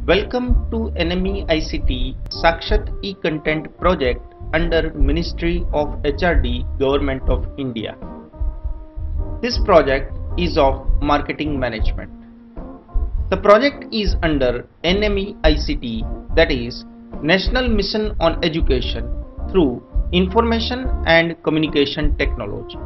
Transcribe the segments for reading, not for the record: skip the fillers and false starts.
Welcome to NME ICT Sakshat e-Content project under Ministry of HRD Government of India. This project is of marketing management. The project is under NME ICT, that is National Mission on Education through Information and Communication Technology.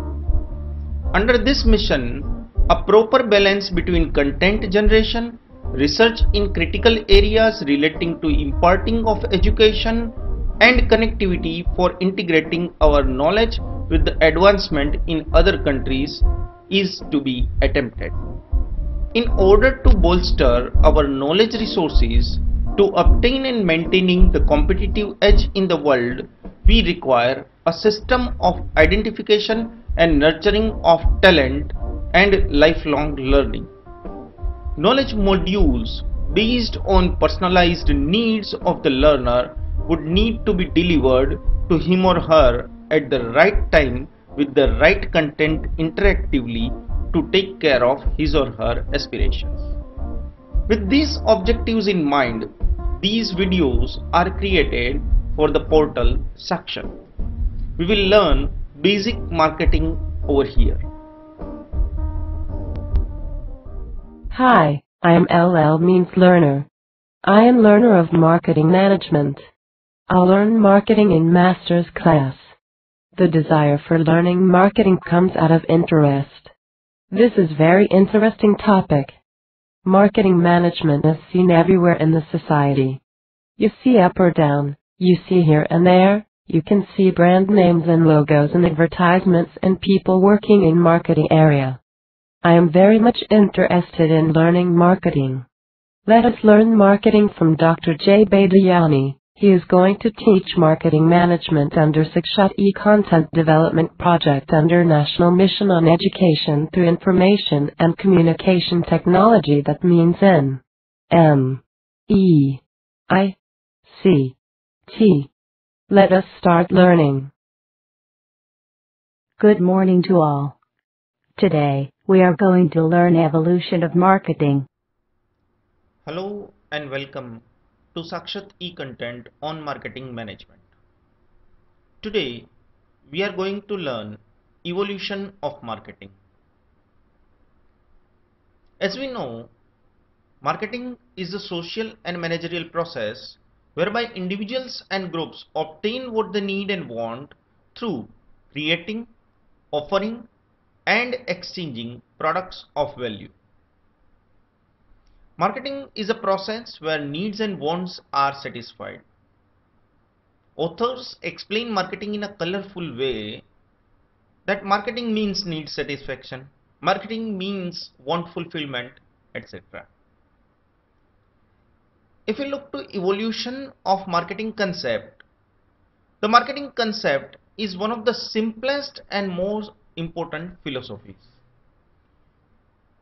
Under this mission, a proper balance between content generation, research in critical areas relating to imparting of education, and connectivity for integrating our knowledge with the advancement in other countries is to be attempted. In order to bolster our knowledge resources to obtain and maintaining the competitive edge in the world, we require a system of identification and nurturing of talent and lifelong learning. Knowledge modules based on personalized needs of the learner would need to be delivered to him or her at the right time with the right content interactively to take care of his or her aspirations. With these objectives in mind, these videos are created for the portal Sakshat. We will learn basic marketing over here. Hi, I am LL means learner. I am learner of marketing management. I'll learn marketing in master's class. The desire for learning marketing comes out of interest. This is very interesting topic. Marketing management is seen everywhere in the society. You see up or down, you see here and there, you can see brand names and logos and advertisements and people working in marketing area. I am very much interested in learning marketing. Let us learn marketing from Dr. J. Badayani. He is going to teach marketing management under Sakshat e-Content Development Project under National Mission on Education through Information and Communication Technology, that means NME-ICT. Let us start learning. Good morning to all. Today, we are going to learn evolution of marketing. Hello and welcome to Sakshat e-Content on marketing management. Today, we are going to learn evolution of marketing. As we know, marketing is a social and managerial process whereby individuals and groups obtain what they need and want through creating, offering, and exchanging products of value. Marketing is a process where needs and wants are satisfied. Authors explain marketing in a colorful way that marketing means need satisfaction, marketing means want fulfillment, etc. If we look to evolution of marketing concept, the marketing concept is one of the simplest and most important philosophies.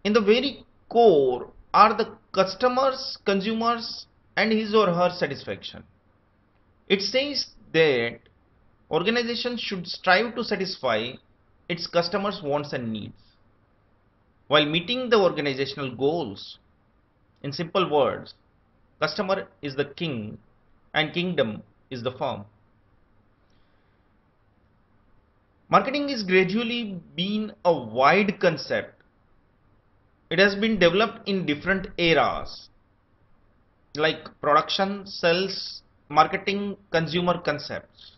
In the very core are the customers, consumers, and his or her satisfaction. It says that organizations should strive to satisfy its customers' wants and needs while meeting the organizational goals. In simple words, customer is the king and kingdom is the firm. Marketing is gradually been a wide concept. It has been developed in different eras like production, sales, marketing, consumer concepts.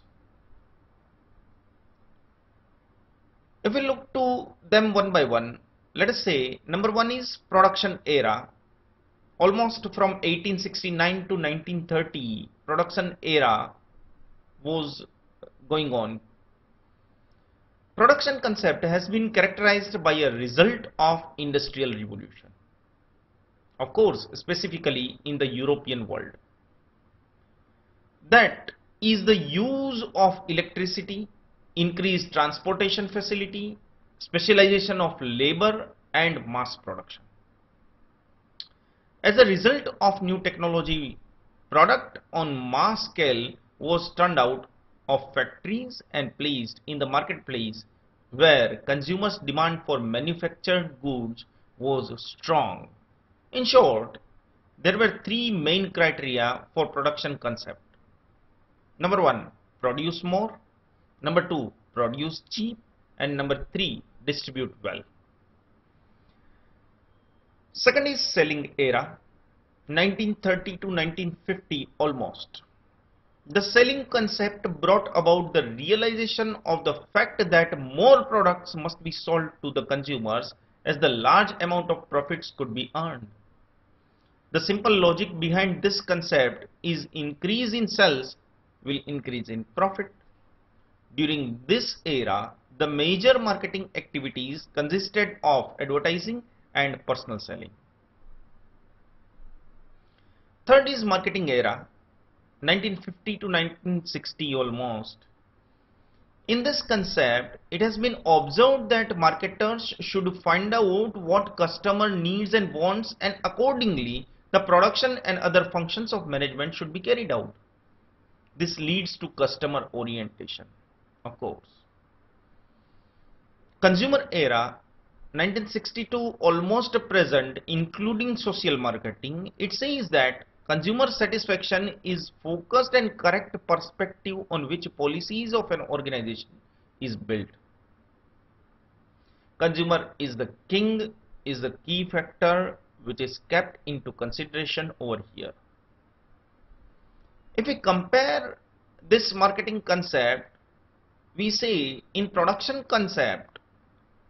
If we look to them one by one, let us say number one is production era. Almost from 1869 to 1930, production era was going on. Production concept has been characterized by a result of industrial revolution. Of course, specifically in the European world. That is the use of electricity, increased transportation facility, specialization of labor, and mass production. As a result of new technology, product on mass scale was turned out of factories and placed in the marketplace where consumers' demand for manufactured goods was strong. In short, there were three main criteria for production concept. Number one, produce more. Number two, produce cheap. And number three, distribute well. Second is selling era, 1930 to 1950 almost. The selling concept brought about the realization of the fact that more products must be sold to the consumers as the large amount of profits could be earned. The simple logic behind this concept is increase in sales will increase in profit. During this era, the major marketing activities consisted of advertising and personal selling. Third is marketing era, 1950 to 1960 almost. In this concept, it has been observed that marketers should find out what customer needs and wants, and accordingly the production and other functions of management should be carried out. This leads to customer orientation, of course. Consumer era, 1962 almost present, including social marketing. It says that consumer satisfaction is focused and correct perspective on which policies of an organization is built. Consumer is the king, is the key factor which is kept into consideration over here. If we compare this marketing concept, we say in production concept,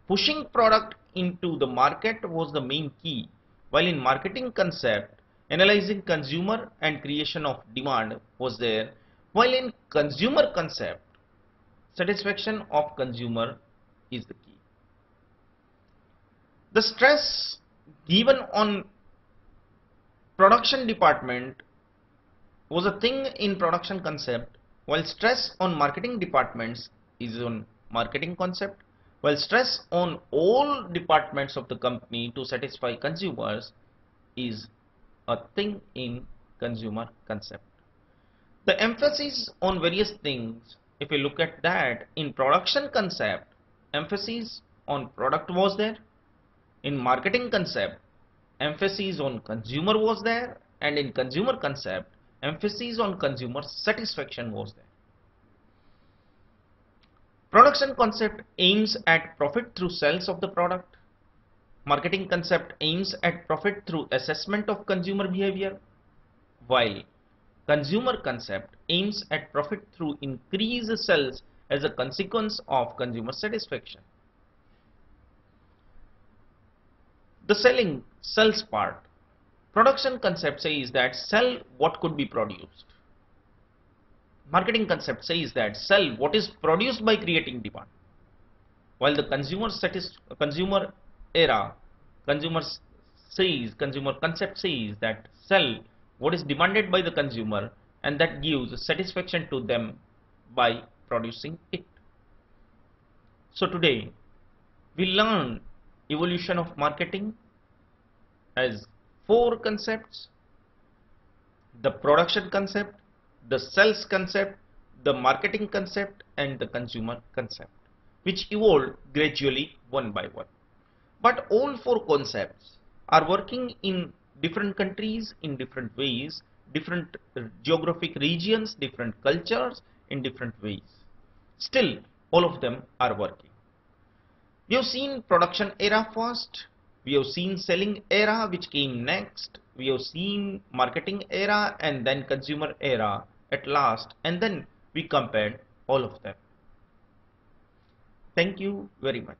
pushing product into the market was the main key, while in marketing concept, analyzing consumer and creation of demand was there, while in consumer concept, satisfaction of consumer is the key. The stress given on production department was a thing in production concept, while stress on marketing departments is on marketing concept, while stress on all departments of the company to satisfy consumers is a thing in consumer concept. The emphasis on various things, if we look at that, in production concept, emphasis on product was there. In marketing concept, emphasis on consumer was there, and in consumer concept, emphasis on consumer satisfaction was there. Production concept aims at profit through sales of the product. Marketing concept aims at profit through assessment of consumer behavior, while consumer concept aims at profit through increased sales as a consequence of consumer satisfaction. The sales part. Production concept says that sell what could be produced. Marketing concept says that sell what is produced by creating demand. While the consumer concept says that sell what is demanded by the consumer, and that gives satisfaction to them by producing it. So today we learn evolution of marketing as four concepts: the production concept, the sales concept, the marketing concept, and the consumer concept, which evolved gradually one by one. But all four concepts are working in different countries in different ways, different geographic regions, different cultures in different ways. Still, all of them are working. We have seen production era first, we have seen selling era which came next, we have seen marketing era and then consumer era at last, and then we compared all of them. Thank you very much.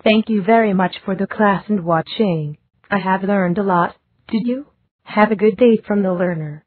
Thank you very much for the class and watching. I have learned a lot. Did you? Have a good day from the learner.